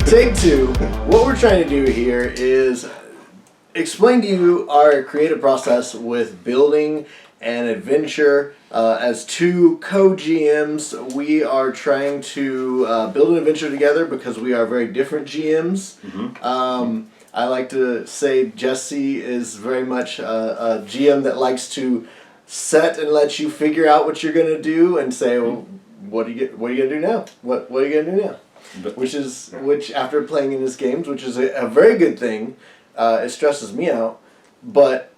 Take two. What we're trying to do here is explain to you our creative process with building an adventure. As two co-GMs, we are trying to build an adventure together because we are very different GMs. I like to say Jesse is very much a GM that likes to set and let you figure out what you're going to do and say, well, what are you going to do now? What are you going to do now? Which after playing in his games, which is a very good thing, it stresses me out, but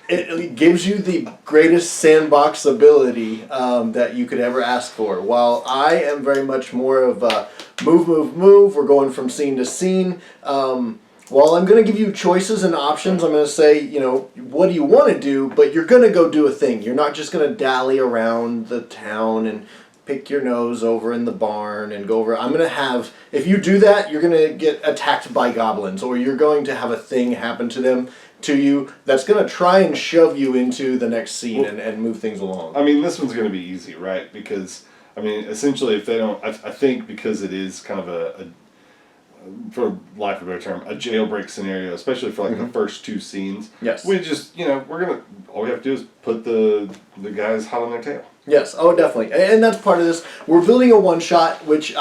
it gives you the greatest sandbox ability that you could ever ask for. While I am very much more of a move, we're going from scene to scene. While I'm going to give you choices and options, I'm going to say, what do you want to do, but you're going to go do a thing. You're not just going to dally around the town and pick your nose over in the barn and go over. I'm going to have, if you do that, you're going to get attacked by goblins, or you're going to have a thing happen to you that's going to try and shove you into the next scene and move things along. I mean, this one's going to be easy, right? Because, essentially, if they don't, I think because it is kind of a for lack of a better term, a jailbreak scenario, especially for the first two scenes. Yes. We just, all we have to do is put the guys hot on their tail. Yes, oh definitely. And that's part of this. We're building a one-shot, which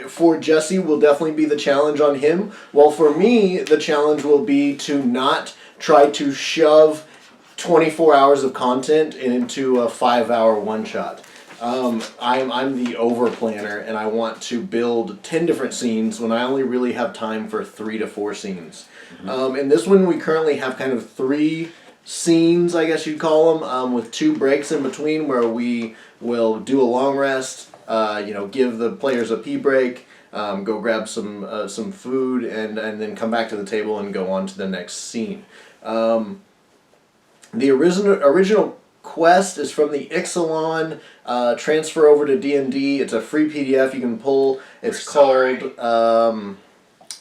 for Jesse will definitely be the challenge on him, while for me, the challenge will be to not try to shove 24 hours of content into a 5-hour one-shot. I'm the over planner, and I want to build 10 different scenes when I only really have time for 3 to 4 scenes. In this one, we currently have kind of 3 scenes, I guess you'd call them, with 2 breaks in between where we will do a long rest, give the players a pee break, go grab some food, and then come back to the table and go on to the next scene. The original quest is from the Ixalan. Transfer over to D&D. It's a free PDF you can pull. It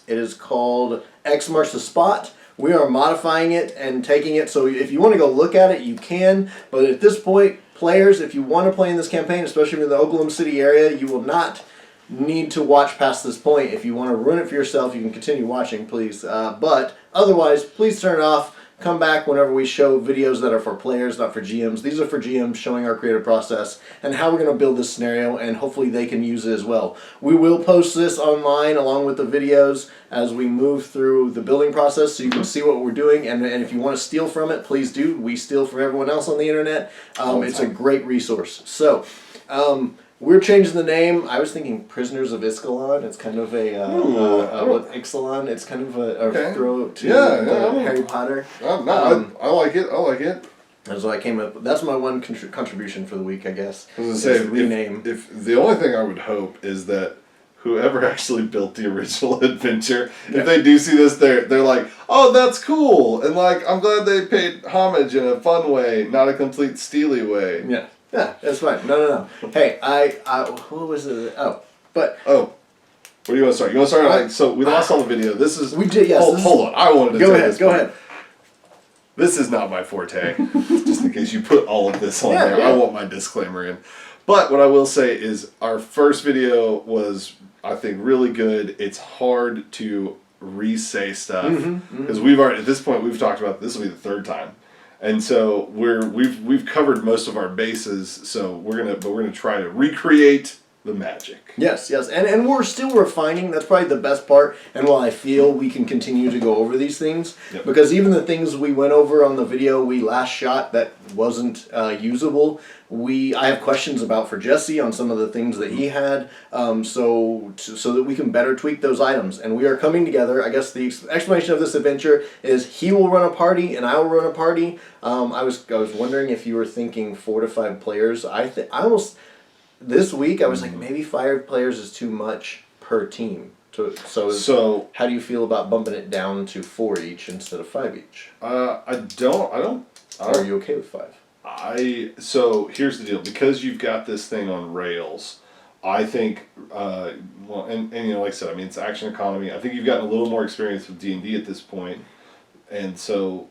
is called X Marks the Spot. We are modifying it and taking it, so if you want to go look at it, you can. But at this point, players, if you want to play in this campaign, especially in the Oklahoma City area, you will not need to watch past this point. If you want to ruin it for yourself, you can continue watching, please. But otherwise, please turn it off. Come back whenever we show videos that are for players, not for GMs. These are for GMs showing our creative process and how we're going to build this scenario, and hopefully they can use it as well. We will post this online along with the videos as we move through the building process so you can see what we're doing, and if you want to steal from it, please do. We steal from everyone else on the internet. It's a great resource. So, we're changing the name. I was thinking Prisoners of Ixalan. It's kind of Ixalan. It's kind of a throw to Harry Potter. I like it. That's what I came up with. That's my one contribution for the week, I guess. I was going to say, rename. If the only thing I would hope is that whoever actually built the original adventure, if they do see this, they're like, oh, that's cool, and I'm glad they paid homage in a fun way, not a complete steely way. Yeah. Yeah, that's fine. No. Hey, what was it? What do you want to start? You want to start so we lost all the video. This is... We did, yes. Hold on. I wanted to Go ahead. This is not my forte. Just in case you put all of this on there. Yeah. I want my disclaimer in. But what I will say is our first video was, I think, really good. It's hard to re-say stuff. Because we've already, at this point, we've talked about, this will be the 3rd time. And so we've covered most of our bases, so we're gonna try to recreate the magic. Yes, and we're still refining. That's probably the best part. And while I feel we can continue to go over these things, because even the things we went over on the video we last shot that wasn't usable, I have questions about for Jesse on some of the things that he had, so that we can better tweak those items. And we are coming together. I guess the explanation of this adventure is he will run a party and I will run a party. I was wondering if you were thinking 4 to 5 players. This week I was like, maybe 5 players is too much per team. So how do you feel about bumping it down to 4 each instead of 5 each? I don't. Are you okay with 5? So here's the deal. Because you've got this thing on rails, I think, and like I said, it's action economy. I think you've gotten a little more experience with D&D at this point. And so,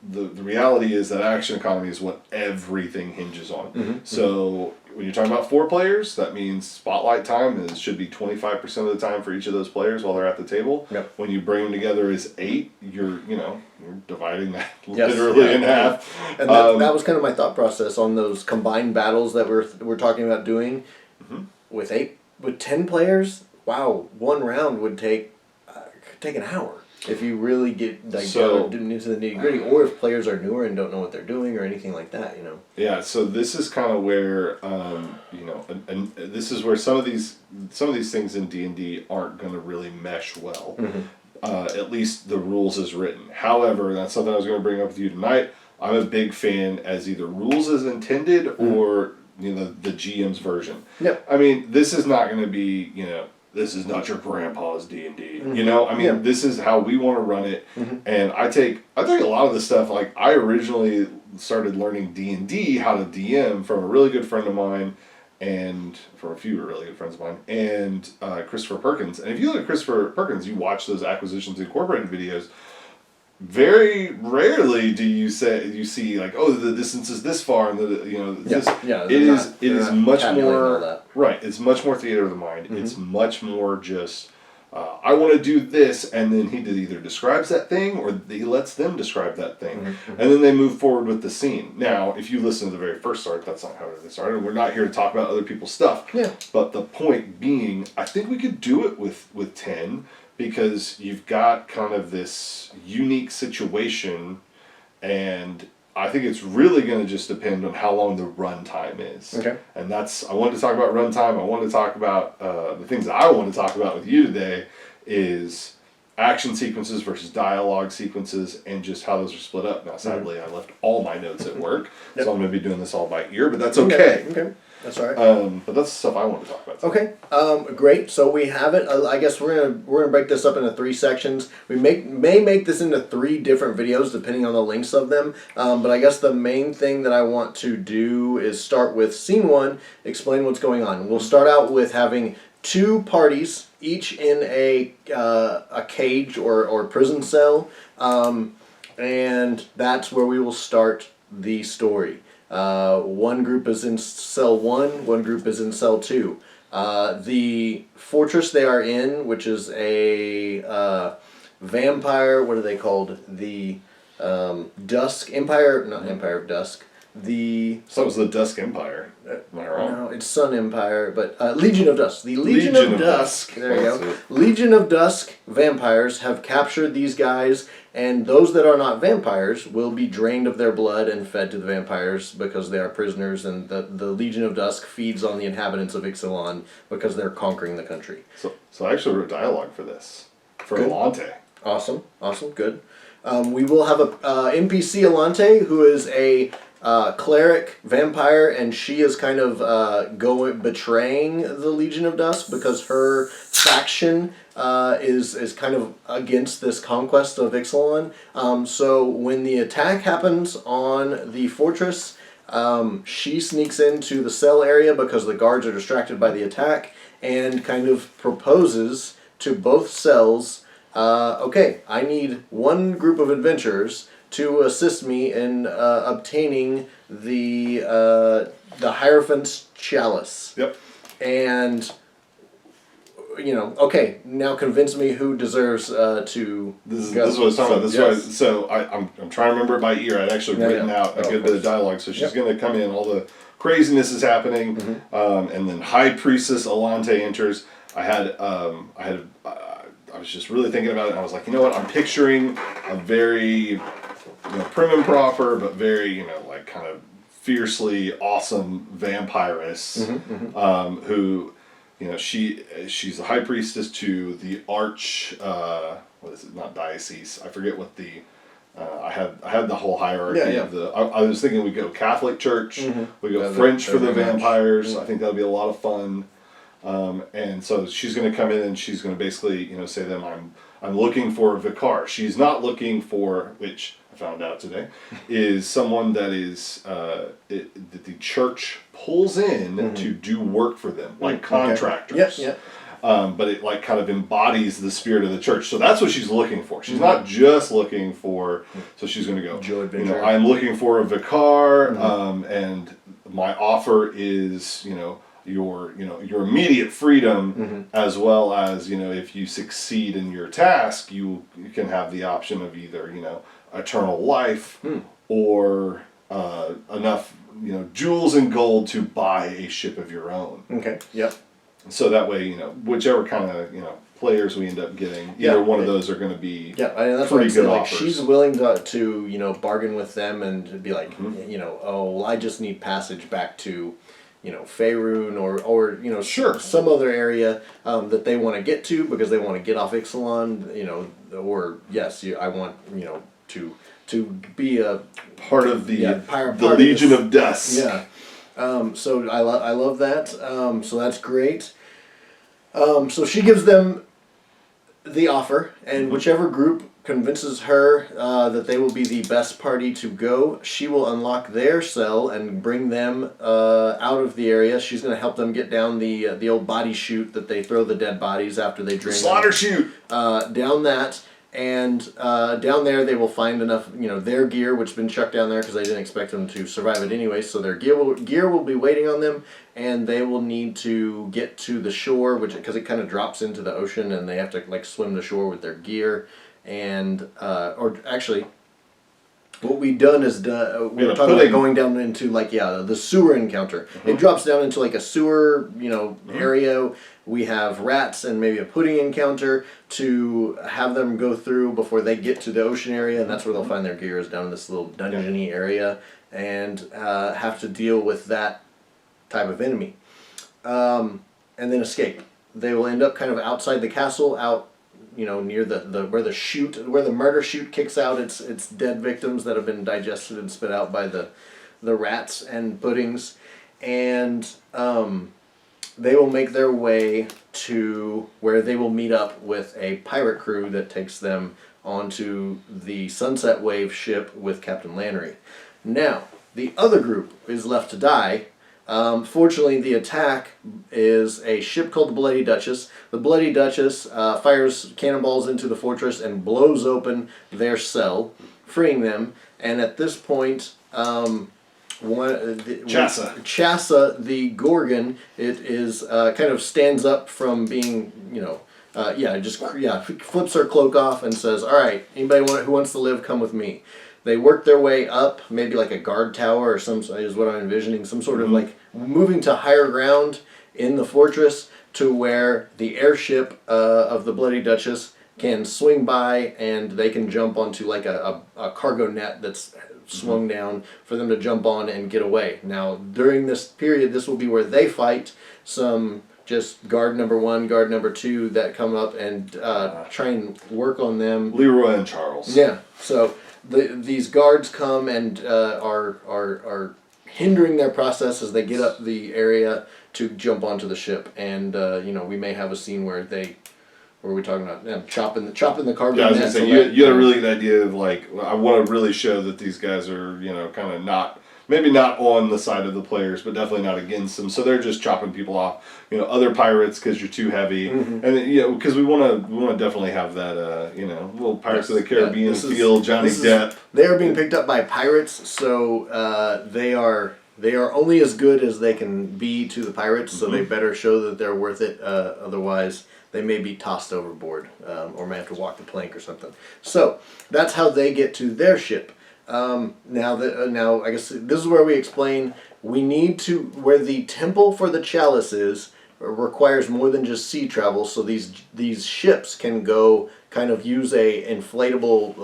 the reality is that action economy is what everything hinges on. So when you're talking about 4 players, that means spotlight time should be 25% of the time for each of those players while they're at the table. Yep. When you bring them together as 8, you're dividing that literally in half. And that was kind of my thought process on those combined battles that we're talking about doing with 10 players. Wow, one round would take an hour. If you really get into the nitty gritty, or if players are newer and don't know what they're doing or anything like that, Yeah, so this is kind of where and this is where some of these things in D&D aren't going to really mesh well. At least the rules as written. However, that's something I was going to bring up with you tonight. I'm a big fan as either rules as intended or the GM's version. Yep. I mean, this is not going to be this is not your grandpa's D&D. This is how we want to run it. And I take a lot of the stuff, like I originally started learning D&D, how to DM, from a really good friend of mine and from a few really good friends of mine, and Christopher Perkins. And if you look at Christopher Perkins, you watch those Acquisitions Incorporated videos, very rarely do you see like, oh, the distance is this far, and it is much more right. It's much more theater of the mind. It's much more just I want to do this, and then he either describes that thing or he lets them describe that thing, and then they move forward with the scene. Now, if you listen to the very first start, that's not how they started. We're not here to talk about other people's stuff. Yeah. But the point being, I think we could do it with 10. Because you've got kind of this unique situation, and I think it's really going to just depend on how long the run time is. Okay. And I wanted to talk about run time. I wanted to talk about the things that I want to talk about with you today is action sequences versus dialogue sequences, and just how those are split up. Now, sadly, I left all my notes at work, so I'm going to be doing this all by ear, but that's okay. Okay. That's all right. But that's the stuff I want to talk about today. Okay. Great. So we have it. I guess we're gonna break this up into 3 sections. We may make this into 3 different videos depending on the lengths of them. But I guess the main thing that I want to do is start with scene 1. Explain what's going on. We'll start out with having 2 parties, each in a cage or prison cell, and that's where we will start the story. One group is in cell 1, one group is in cell 2. The fortress they are in, which is a vampire, what are they called? The Dusk Empire, not Empire of Dusk. So it was the Dusk Empire. Am I wrong? No, it's Sun Empire, but Legion of Dusk. The Legion of Dusk. There you go. Legion of Dusk vampires have captured these guys, and those that are not vampires will be drained of their blood and fed to the vampires because they are prisoners, and the Legion of Dusk feeds on the inhabitants of Ixalan because they're conquering the country. So I actually wrote dialogue for this, for Alante. Awesome, good. We will have a NPC Alante, who is a cleric vampire, and she is kind of betraying the Legion of Dusk because her faction is kind of against this conquest of Ixalan. So when the attack happens on the fortress, she sneaks into the cell area because the guards are distracted by the attack, and kind of proposes to both cells, okay, I need one group of adventurers to assist me in obtaining the Hierophant's Chalice. Yep. And, okay, now convince me who deserves to This is go. what I was talking about. Yes. So I'm trying to remember it by ear. I'd actually written out a good bit of dialogue. So she's going to come in, all the craziness is happening, and then High Priestess Alante enters. I was just really thinking about it, and I was like, you know what? I'm picturing a very prim and proper, but very, like kind of fiercely awesome vampiress, who, she's the high priestess to the arch, what is it? Not diocese. I forget what the, I had the whole hierarchy of the, I was thinking we go Catholic Church, we go French for the vampires. I think that'll be a lot of fun. And so she's going to come in and she's going to basically, say to them, I'm looking for a vicar. She's not looking for, which I found out today, is someone that is that the church pulls in to do work for them, like contractors. Yeah. But it like kind of embodies the spirit of the church. So that's what she's looking for. She's not just looking for. So she's going to go. I'm looking for a vicar, my offer is, your immediate freedom, as well as, if you succeed in your task, you can have the option of either, eternal life or enough, jewels and gold to buy a ship of your own. Okay. Yep. So that way, whichever kind of, players we end up getting, either one of those are going to be that's pretty good like offers. she's willing to bargain with them and be like, oh, well, I just need passage back to, Faerun or Sure, some other area that they want to get to because they want to get off Ixalan, or yes, I want to be a part of the part Legion of Dust. Yeah. So I love that. So that's great. So she gives them the offer, and whichever group convinces her that they will be the best party to go, she will unlock their cell and bring them out of the area. She's going to help them get down the old body chute that they throw the dead bodies after they drain Slaughter chute! Down that. And down there they will find enough, their gear, which has been chucked down there because they didn't expect them to survive it anyway. So their gear will be waiting on them, and they will need to get to the shore, because it kind of drops into the ocean, and they have to swim the shore with their gear. And or actually, what we've done is we're talking about going down into the sewer encounter. It drops down into a sewer area. We have rats and maybe a pudding encounter to have them go through before they get to the ocean area, and that's where they'll find their gear is down in this little dungeon-y area, and have to deal with that type of enemy, and then escape. They will end up kind of outside the castle, out near the where the murder chute kicks out its dead victims that have been digested and spit out by the rats and puddings, and they will make their way to where they will meet up with a pirate crew that takes them onto the Sunset Wave ship with Captain Lannery. Now, the other group is left to die. Fortunately, the attack is a ship called the Bloody Duchess. The Bloody Duchess fires cannonballs into the fortress and blows open their cell, freeing them. And at this point, Chassa, the Gorgon, it is kind of stands up from being, flips her cloak off and says, "All right, anybody who wants to live, come with me." They work their way up, maybe like a guard tower or is what I'm envisioning, some sort of moving to higher ground in the fortress to where the airship of the Bloody Duchess can swing by, and they can jump onto a cargo net that's swung down for them to jump on and get away. Now, during this period, this will be where they fight some just guard number 1, guard number 2 that come up and try and work on them. Leroy and Charles. Yeah. So these guards come and are hindering their process as they get up the area to jump onto the ship, and we may have a scene where what are we talking about? Chopping the cargo. Yeah, I was gonna say you had a really good idea of I want to really show that these guys are kind of maybe not on the side of the players, but definitely not against them. So they're just chopping people off. Other pirates because you're too heavy, and because we want to definitely have that little Pirates of the Caribbean feel. Johnny Depp. They are being picked up by pirates, so they are only as good as they can be to the pirates. So they better show that they're worth it. Otherwise, they may be tossed overboard, or may have to walk the plank or something. So that's how they get to their ship. Now I guess this is where we explain we need to where the temple for the chalice is requires more than just sea travel. So these ships can go kind of use a inflatable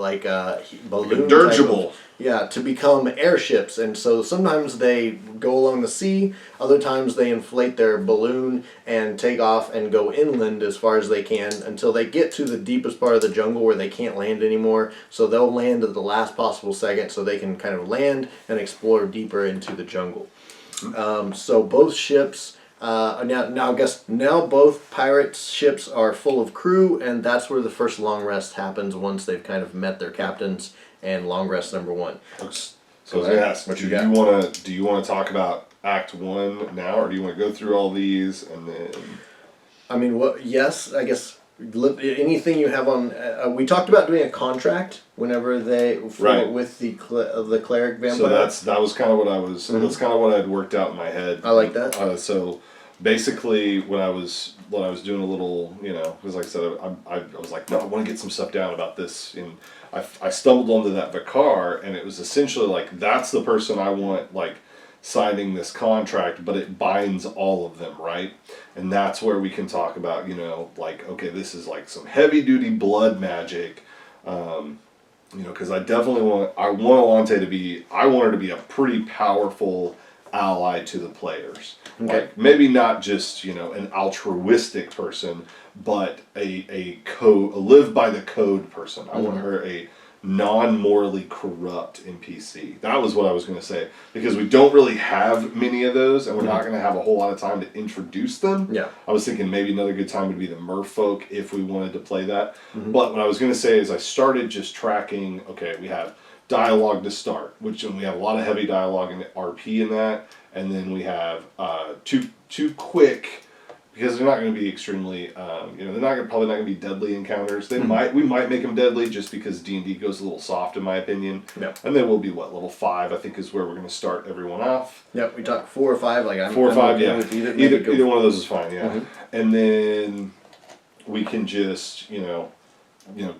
balloon, dirigible. To become airships. And so sometimes they go along the sea, other times they inflate their balloon and take off and go inland as far as they can until they get to the deepest part of the jungle where they can't land anymore. So they'll land at the last possible second so they can kind of land and explore deeper into the jungle. So both ships, now both pirate ships are full of crew, and that's where the first long rest happens once they've kind of met their captains. And long rest number 1. So I was ask, do you want to talk about Act 1 now, or do you want to go through all these and then? I mean, yes, I guess anything you have on. We talked about doing a contract whenever with the cleric vampire. So that was kind of what I was. That's kind of what I had worked out in my head. I like that. So basically, when I was doing a little, because like I said, I was like, no, I want to get some stuff down about this, and I stumbled onto that Vicar, and it was essentially like that's the person I want signing this contract, but it binds all of them, right? And that's where we can talk about, okay, this is like some heavy duty blood magic, because I definitely want Alante to be, I want her to be a pretty powerful ally to the players. Okay. Like maybe not just, an altruistic person, but a live by the code person. I want her a non-morally corrupt NPC. That was what I was going to say, because we don't really have many of those, and we're not going to have a whole lot of time to introduce them. Yeah. I was thinking maybe another good time would be the merfolk if we wanted to play that. But what I was going to say is I started just tracking, okay, we have dialogue to start, which we have a lot of heavy dialogue and RP in that, and then we have two quick, because they're not going to be extremely, they're probably not going to be deadly encounters. We might make them deadly just because D&D goes a little soft in my opinion. Yep. And then we'll be level 5 I think is where we're going to start everyone off. Yep, we talked 4 or 5. I'm 4 or 5, okay yeah. with Either one of those is fine, yeah. And then we can just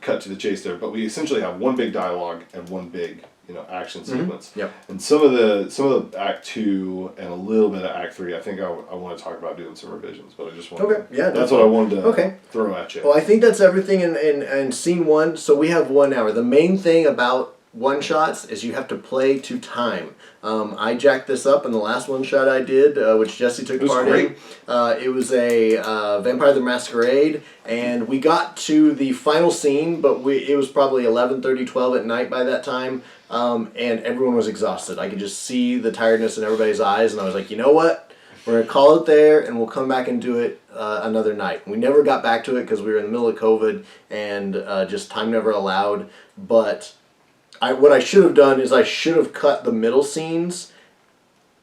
cut to the chase there. But we essentially have one big dialogue and one big action sequence. Yep. And some of the Act 2 and a little bit of Act 3, I think I want to talk about doing some revisions, but I just want that's what I wanted to throw at you. Well, I think that's everything in scene 1. So we have 1 hour. The main thing about one-shots is you have to play to time. I jacked this up in the last one-shot I did, which Jesse took part in. It was a Vampire the Masquerade, and we got to the final scene, but it was probably 11:30, 12 at night by that time, and everyone was exhausted. I could just see the tiredness in everybody's eyes, and I was like, you know what? We're going to call it there, and we'll come back and do it another night. We never got back to it because we were in the middle of COVID, and just time never allowed, but what I should have done is I should have cut the middle scenes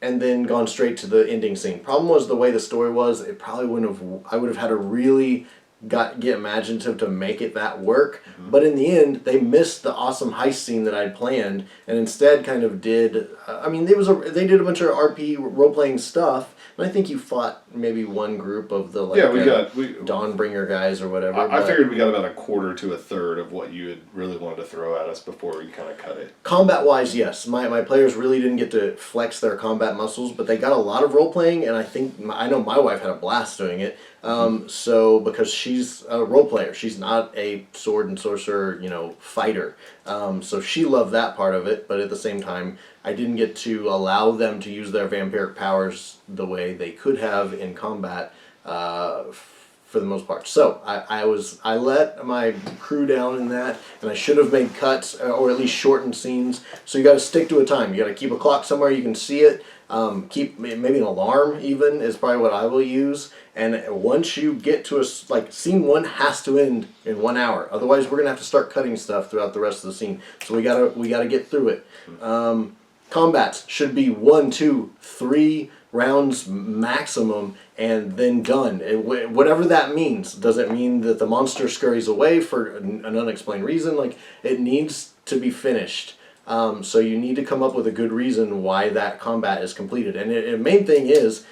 and then gone straight to the ending scene. Problem was the way the story was, it probably wouldn't have. I would have had to really get imaginative to make it that work. But in the end, they missed the awesome heist scene that I'd planned, and instead kind of did. They did a bunch of RP role playing stuff. And I think you fought maybe one group of the Dawnbringer guys or whatever. I figured we got about a quarter to a third of what you had really wanted to throw at us before we kind of cut it. Combat-wise, yes. My players really didn't get to flex their combat muscles, but they got a lot of role-playing, and I know my wife had a blast doing it. So, because she's a role player, she's not a sword and sorcerer, fighter. So she loved that part of it, but at the same time, I didn't get to allow them to use their vampiric powers the way they could have in combat, for the most part. So I let my crew down in that, and I should have made cuts or at least shortened scenes. So you got to stick to a time. You got to keep a clock somewhere you can see it. Keep maybe an alarm even is probably what I will use. And once you get to scene 1 has to end in 1 hour. Otherwise, we're gonna have to start cutting stuff throughout the rest of the scene. So we gotta get through it. Combats should be 1, 2, 3 rounds maximum, and then done. Whatever that means. Does it mean that the monster scurries away for an unexplained reason? It needs to be finished. So you need to come up with a good reason why that combat is completed. And the main thing is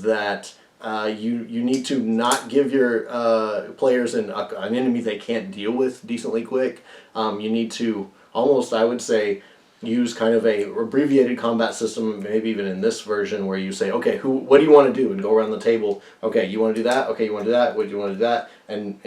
that you need to not give your players an enemy they can't deal with decently quick. You need to almost, I would say, use kind of a abbreviated combat system, maybe even in this version, where you say, okay, what do you want to do, and go around the table. Okay, you want to do that. Okay, you want to do that. What do you want to do that? And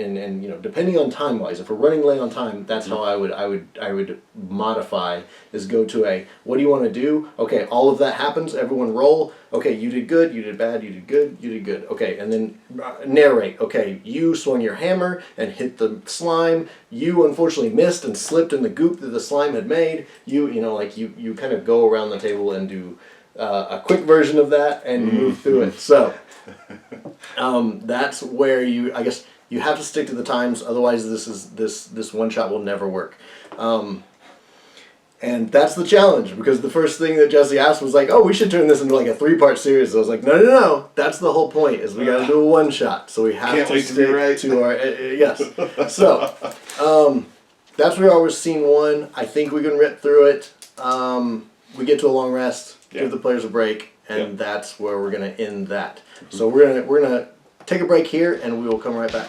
depending on time wise, if we're running late on time, that's how I would modify, is go to what do you want to do? Okay, all of that happens. Everyone roll. Okay, you did good. You did bad. You did good. You did good. Okay, and then narrate. Okay, you swung your hammer and hit the slime. You unfortunately missed and slipped in the goop that the slime had made. You kind of go around the table and do a quick version of that and move through it. So that's where you have to stick to the times. Otherwise, this one shot will never work. And that's the challenge, because the first thing that Jesse asked was like, oh, we should turn this into like a 3-part series. So I was like, no. That's the whole point, is we got to do a one-shot. So we have to stick to our... yes. So, that's where we are with scene 1. I think we can rip through it. We get to a long rest, give the players a break, and that's where we're going to end that. So we're gonna take a break here, and we will come right back.